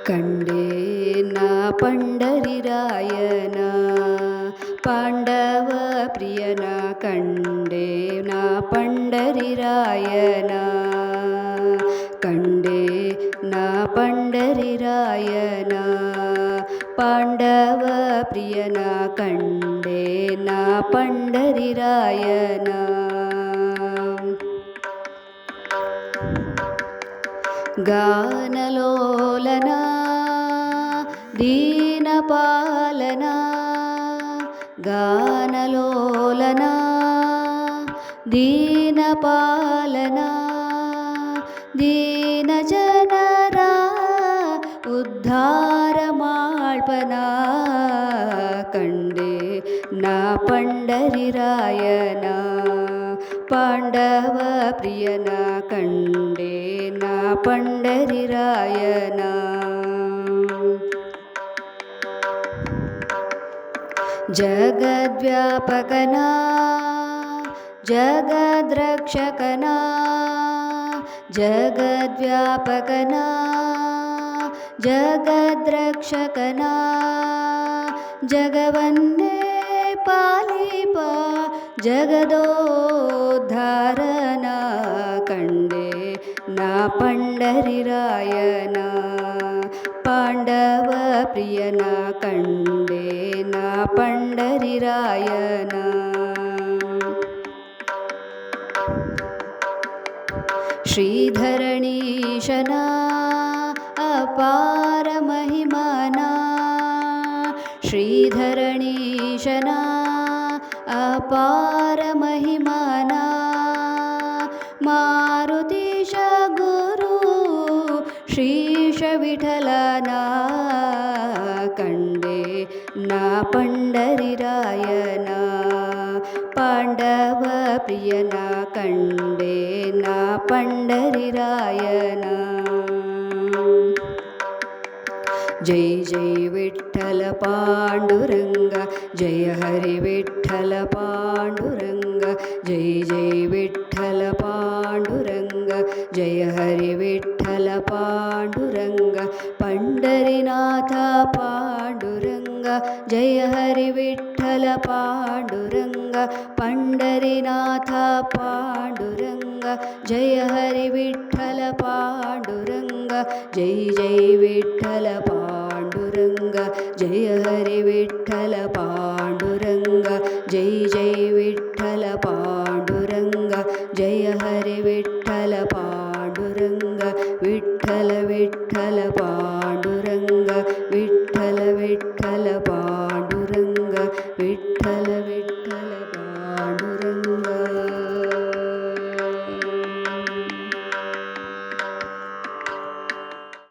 ಕಂಡೇನ ಪಂಡರಿರಾಯನ ಪಾಂಡವ ಪ್ರಿಯನ ಕಂಡೇನ ಪಂಡರಿರಾಯನ ಕಂಡೇನ ಪಂಡರಿರಾಯನ ಪಾಂಡವ ಪ್ರಿಯನ ಕಂಡೇನ ಪಂಡರಿರಾಯನ ಗಾನಲೋಲನ ದೀನಪಾಲನ ಗಾನಲೋಲನ ದೀನಪಾಲನ ದೀನಜನರ ಉದ್ಧಾರ ಮಾಳ್ಪನ ಕಂಡೆ ನಾ ಪಂಡರಿರಾಯನ ಪಾಂಡವ ಪ್ರಿಯನ ಕಂಡೆ ನಾ ಪಂಡರಿರಾಯನ ಜಗದ್ವ್ಯಾಪಕನ ಜಗದ್ರಕ್ಷಕನ ಜಗದ್ವ್ಯಾಪಕನ ಜಗದ್ರಕ್ಷಕನ ಜಗವನ್ನೇ ಪಾಲಿಪ ಜಗದೋದ್ಧಾರನ ಕಂಡೆ ನಾ ಪಂಡರಿರಾಯನ ಪಾಂಡವ ಪ್ರಿಯನ ಕಂಡೆ ನಾ ಪಂಡರಿರಾಯನ ಶ್ರೀಧರಣೀಶನ ಅಪಾರ ಮಹಿಮನ ಶ್ರೀಧರಣೀಶನ ಅಪಾರ ಮಹಿಮನ ಮಾರುತೀಶ ಗುರು ಶ್ರೀಶ ವಿಠಲನ ಕಂಡೆ ನಾ ಪಂಡರಿರಾಯನ ಪಾಂಡವ ಪ್ರಿಯನ ಕಂಡೆ ನಾ ಪಂಡರಿರಾಯನ ಜೈ ಜೈ ವಿಠ್ಠಲ ಪಾಂಡುರಂಗ ಜಯ ಹರಿ ವಿಠ್ಠಲ ಪಾಂಡುರಂಗ ಜೈ ಜೈ ವಿಠ್ಠಲ ಪಾಂಡುರಂಗ ಜಯ ಹರಿ ವಿಠ್ಠಲ ಪಾಂಡುರಂಗ ಪಂಡರಿನಾಥ ಪಾಂಡುರಂಗ ಜಯ ಹರಿ ವಿಠ್ಠಲ ಪಾಂಡುರಂಗ ಪಂಡರಿನಾಥ ಪಾಂಡುರಂಗ ಜಯ ಹರಿ ವಿಠ್ಠಲ ಪಾಂಡುರಂಗ ಜೈ ಜೈ ವಿಠ್ಠಲ ಪಾಂಡುರಂಗ ಜಯ ಹರಿ ವಿಠ್ಠಲ ಪಾಂಡುರಂಗ ಜೈ ಜೈ ವಿಠ್ಠಲ ಪಾಂಡುರಂಗ ಜಯ ಹರಿ ವಿಠ್ಠಲ ಪಾಂಡುರಂಗ ವಿಠ್ಠಲ ವಿಠ್ಠಲ ಪಾಂಡುರಂಗ